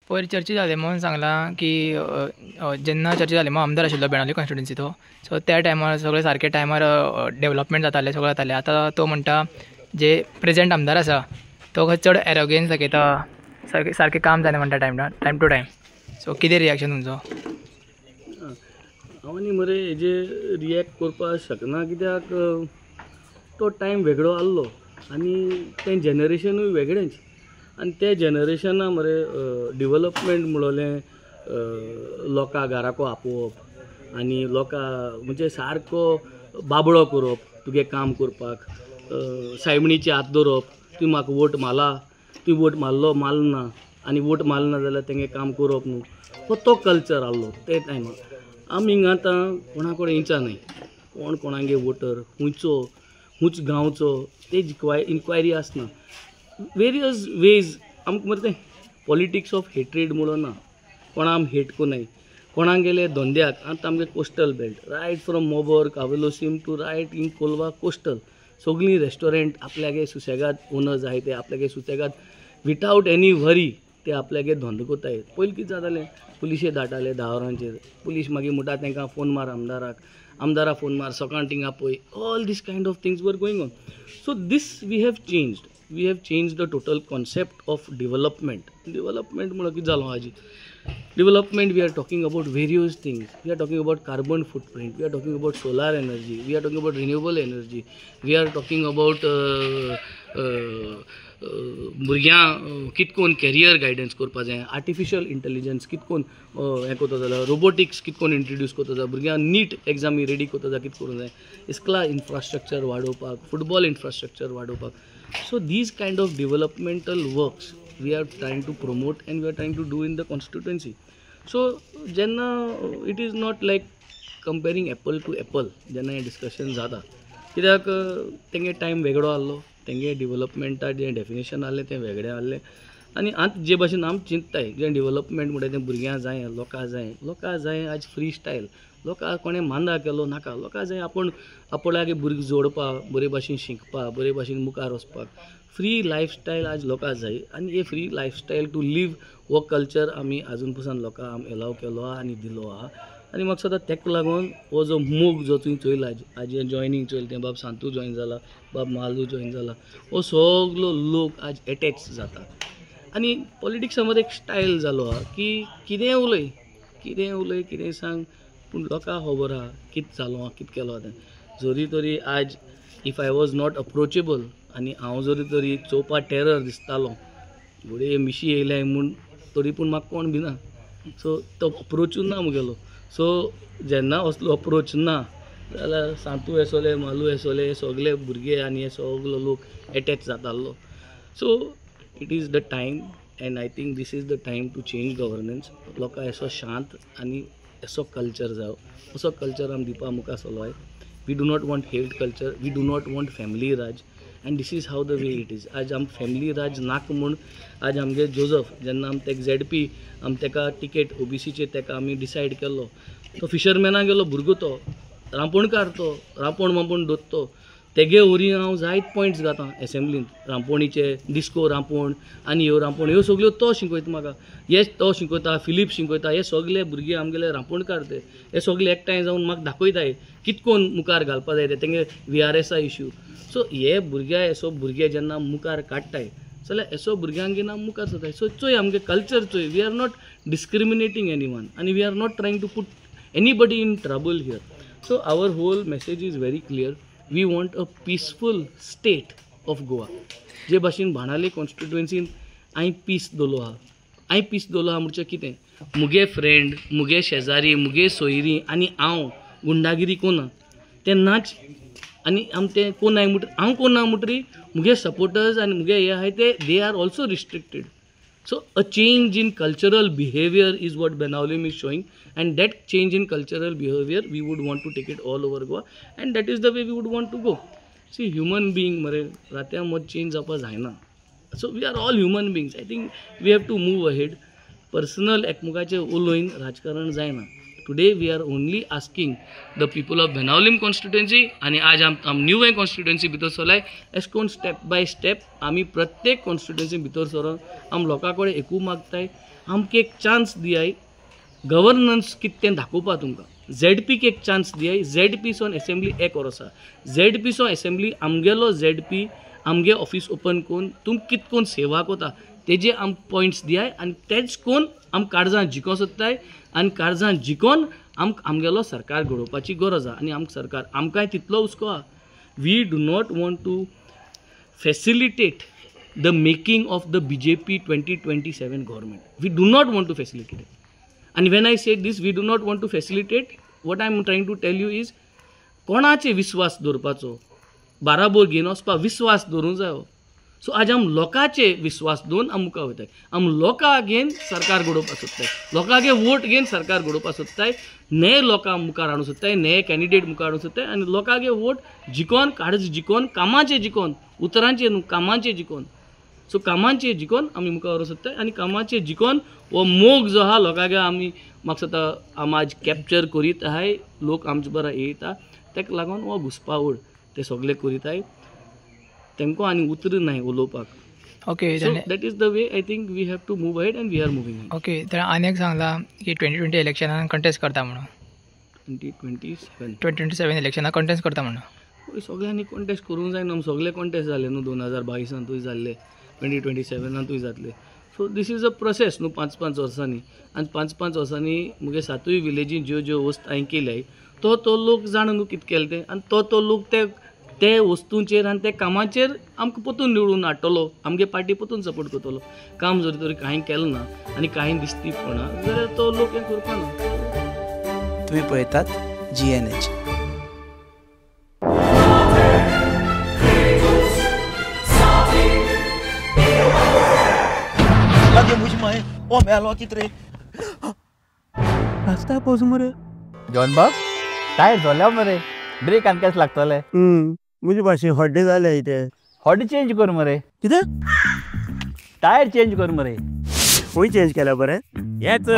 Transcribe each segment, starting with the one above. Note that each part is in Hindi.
पयर चर्चा जाले म्हणून सांगला की जेन्ना चर्चा जाली मग आमदार आशिल्लो बेणावली कॉन्स्टिट्युन्सी तो सो त्या टायमार सगळे सारके टायमार डेव्हलपमेंट जाताले सगळें जातालें. आतां तो म्हणटा जे प्रेझेंट आमदार आसा तो चड एरोगेन्स दाखयता, सारकें काम जालें म्हणटा टायम टू टायम. सो कितें रिएक्शन तुमचो? हांव न्ही मरे हेजे रिएक्ट करपाक शकना, कित्याक तो टायम वेगळो आसलो आनी तें जनरेशनूय वेगळेंच. आनी त्या जनरेशना मरे डेवलपमेंट म्हणलें लोकां घराको आपोवप आनी लोकां म्हणजे सारको बाबळो करप तुगे काम करपाक, सायमणीचे हात धरप, तूं म्हाका वोट माला, तूं वोट मारलो मारना आनी वोट मारना जाल्यार तेंगे काम करप न्हू. तो कल्चर आसलो ते टायमार. आमी हिंगा आतां कोणा कडेन इंचा न्हय, कोण कोणागे वोटर खूंच गांवचो तेज इन्क्वायरी आसना. वेरियस वेज आमकां मरे तें पॉलिटिक्स ऑफ हेट्रेड म्हणून ना, कोणा आमी हेट कोनाय, कोणाक गेले धंद्याक. आतां आमगे coastal belt right from Mobor Cavelossim to right in Colva coastal सगळीं रेस्टॉरंट आपल्यागे सुसेगाद ओनर्स आहाय ते आपल्यागे सुसेगाद विथावट एनी वरी ते आपल्यागे धंदो कोताय. पयलीं कितें जातालें, पुलिशे धाडटाले 10 वरांचेर, पुलीस मागीर म्हणटा तांकां फोन मार आमदाराक फोन मार, सकाळ थिंगा पळय. All this kind of things were going on. So this we have changed the total concept of development म्हणून कितें जालो हाजी development. We are talking about various things. We are talking about carbon footprint, we are talking about solar energy, we are talking about renewable energy, we are talking about भुरग्यांक कितकोन कॅरियर गायडन्स करपा जाय, आर्टिफिशियल इंटेलिजन्स कितकोन हें करता जाल्यार रोबोटिक्स कितकोन इंट्रोड्यूस करता जाल्यार भुरग्यांक नीट एग्जामी रेडी करता जाल्यार कितें करूंक जाय, इस्कला इन्फ्रास्ट्रक्चर वाडोवपाक, फुटबॉल इन्फ्रास्ट्रक्चर वाडोवपाक. So these kind of developmental works we are trying to promote and we are trying to do in the constituency. So जेन्ना it is not like comparing apple to apple जेन्ना हें डिस्कशन जाता, कित्याक तेंगे टायम वेगळो आसलो, तेंगे डेवलपमेंटा जें डेफिनेशन आहलें तें वेगळें आहलें. आनी आतां जे भाशेन आमी चिंतताय जें डेवलपमेंट म्हणटा तें भुरग्यां जाय, लोकां जाय आज फ्री स्टायल, लोकां कोणें मांदा केलो नाका, लोकां जाय आपणागे भुरगीं जोडपाक, बरे भाशेन शिकपाक, बरे भाशेन मुखार वचपाक. फ्री लायफस्टायल आज लोकां जाय आनी हे फ्री लायफस्टायल टू लीव हो कल्चर आमी आजून पसून लोकांक आमी एलाव केलो आनी दिलो आहा. आनी म्हाका सदां तेका लागून हो जो मोग जो तुवें चोयला आज जॉयनींग चोयलें तें बाब सांतू जॉयन जाला, बाब मालू जॉयन जाला, हो सगलो लोक आज एटॅच जाता. आनी पॉलिटिक्सा मध्ये एक स्टायल जालो आहा की कितें उलय कितें सांग, पूण लोकांक खबर आहा कितें जालो आहा, कितें केलो तें. जोरी तरी आज if I was not approachable आनी हांव जोरी तरी चोवपा टेरर दिसतालो, घोडये मिशी येयल्याय म्हूण, तरी पूण म्हाका कोण भिना. सो तो अप्रोचूच ना मुगेलो. सो जेन्ना असलो अप्रोच ना जाल्यार सांतू येसोले, मालू येसोले, हे सगळे भुरगे आनी हे सगलो लोक एटॅच जातालो. So it is the time and I think this is the time to change governance. लोकांक असो शांत आनी असो कल्चर जायो, असो कल्चर आमी दिवपा मुखार चलोय. We do not want hate culture, we do not want family raj, and this is how the way it is. आज आम फॅमिली राज नाक म्हूण आज आमगे जोजफ जेन्ना आमी तेका झेडपी आमी तेका टिकेट ओबीसीचे तेका आमी डिसायड केल्लो, तो फिशरमॅनाक गेलो भुरगो, तो रांपोणकार, तो रांपोण दोत्तो, तेगे वरी हांव जायत पॉयंट्स घातां एसेंब्लींत, रांपोणीचे डिस्को रांपोण आनी ह्यो रांपोण ह्यो सगल्यो तो शिकयता म्हाका, तो शिकयता, फिलीप शिकयता, हे सगळे भुरगे आमगेले रांपोणकार ते, हे सगळे एकठांय जावन म्हाका दाखयताय कितकोन मुखार घालपा जाय तेंगे VRSA इश्यू. सो हे भुरगे जेन्ना मुखार काडटाय जाल्यार एसो भुरग्यांक घेवन आमी मुखार सरताय. सो चोय आमगे कल्चर चोय. We are not discriminating any one आनी we are not trying to put anybody in trouble here. So our whole message is very clear. We want a peaceful state of Goa. जे भाशेन बाणावले कॉन्स्टिट्युएन्सीन हांवें पीस दवरलो आहा म्हणचे कितें, मुगे फ्रेंड, मुगे शेजारी, मुगे सोयरी आनी हांव गुंडागिरी कोना तें नाच. आनी आमी तें कोनाय म्हणटरी हांव कोना म्हणटरी मुगे सपोर्टर्स आनी मुगे हे आहाय ते they are also restricted. So a change in cultural behavior is what Benaulim is showing, and that change in cultural behavior we would want to take it all over Goa, and that is the way we would want to go. See, human being mare ratya mod change apa जायना. So we are all human beings. I think we have to move ahead. Personal एकमुखाचे उलोयन राजकारण जायना. Today we are only asking the people of Benaulim constituency आणि आज आम न्यू ए कॉन्स्टिट्युएन्सी भितर सरलाय एशकोन स्टेप बाय स्टेप आमी प्रत्येक कॉन्स्टिट्युएन्सी भितर सरून आम लोकां कडेन एकू मागताय आमकां एक चान्स दियाय गव्हर्नन्स कितें तें दाखोवपा तुमकां. ZP एक चान्स दियाय. ZP सोन असेंब्ली एक वर्सा. ZP सो असेंब्ली आमगेलो ZP आमगे ऑफिस ओपन करून तुम कित कोन सेवा कोता तेजे आम पॉयंट्स दियाय आनी तेच कोन आम काळजां जिको सोदताय आनी काळजां जिकोन आमगेलो सरकार घडोवपाची गरज आहा. आनी सरकार आमकांय तितलो हुस्को आहा. We do not want to facilitate the making of the BJP 2027 government. We do not want to facilitate it. And when I say this, we do not want to facilitate, what I am trying to tell you is, कोणाचे विश्वास दवरपाचो, बाराबोर घेवन वचपाक विश्वास दवरूंक जायो. सो आज आम लोकांचे विश्वास दवरून आम मुखार वयताय. आम लोकां घेवन सरकार घडोवपाक सोदताय. लोकांगे वोट घेवन सरकार घडोवपाक सोदताय. नये लोकां मुखार हाडूंक सोदताय, नये कॅन्डिडेट मुखार हाडूंक सोदताय आनी लोकांगे वोट जिकोन काळज जिकोन कामाचे जिकोन उतरांचे न्हू कामाचे जिकोन. सो कामाचे जिकोन आमी मुखार व्हरूंक सोदताय आनी कामाचे जिकोन हो मोग जो आहा लोकांगे आमी म्हाका दिसता आम आज कॅप्चर करीत आहाय. लोक आमचे बरा येता तेका लागून हो घुसपावळ ते सगळे करीताय. तेमकां आनी उतर नाय उलोवपाक. Okay. So that is the way I think we have to move ahead and we are moving ahead. Okay. तर आनी एक सांगला की 2020 इलेक्शनान कंटेस्ट करता म्हणून. 2027 इलेक्शनाक कंटेस्ट करता म्हणून. सगळ्यांनी कॉन्टेस्ट करूंक जाय न्हू. सगळे कॉन्टेस्ट जाले न्हू 2022 जाल्ले 2027 जातले. सो दीस इज अ प्रोसेस न्हू 5-5 वर्सांनी. आनी 5-5 वर्सांनी मुगे 7 विलेजीन ज्यो वस्त हांवें केल्याय तो लोक जाण न्हू कितें केलें तें. आनी तो लोक ते वस्तूंचेर आनी ते कामाचेर आमकां परतून निवडून हाडटलो. आमगे पार्टी परतून सपोर्ट करतलो. काम जरी तरी कांय केलें ना आनी कांय दिसती पडना जाल्यार तो लोक हें करपाना. तुम्ही पळयतात GNH. ओ मेलो कितें रे रास्ता पोज मरे जॉन बाब टायर झाल्या मरे ब्रेक आनी केस लागतले. मुझे भाशेन हड्डे जाले इथे. हॉडी चेंज कर मरे. कितें टायर चेंज कर मरे. खंय चेंज केल्या बरें. येच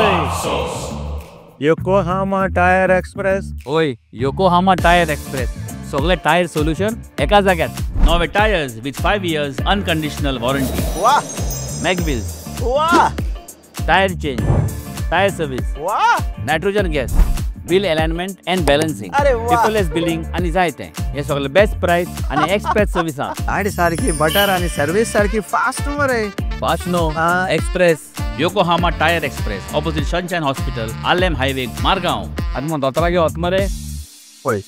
योकोहामा टायर एक्सप्रेस. ओय योकोहामा टायर एक्सप्रेस सगळे टायर सोल्यूशन एका जाग्यार. नवे tyres with 5 years unconditional warranty. वाह मॅगविल्स. वाह टायर चेंज टायर सर्विस. वाह nitrogen gas wheel alignment and balancing. अरे वाह. पेपरलेस बिलिंग आनी जायते हे सगळे बेस्ट प्राइस आनी एक्सप्रेस सर्विस आहा. गाडी सारखी बटर आणि सर्विस सारखी फास्ट मरे. फास्ट नो express. Yokohama tyre express opposite sunshine hospital Alem highway Margao. आनी मग दोतोरागे वच मरे. पळय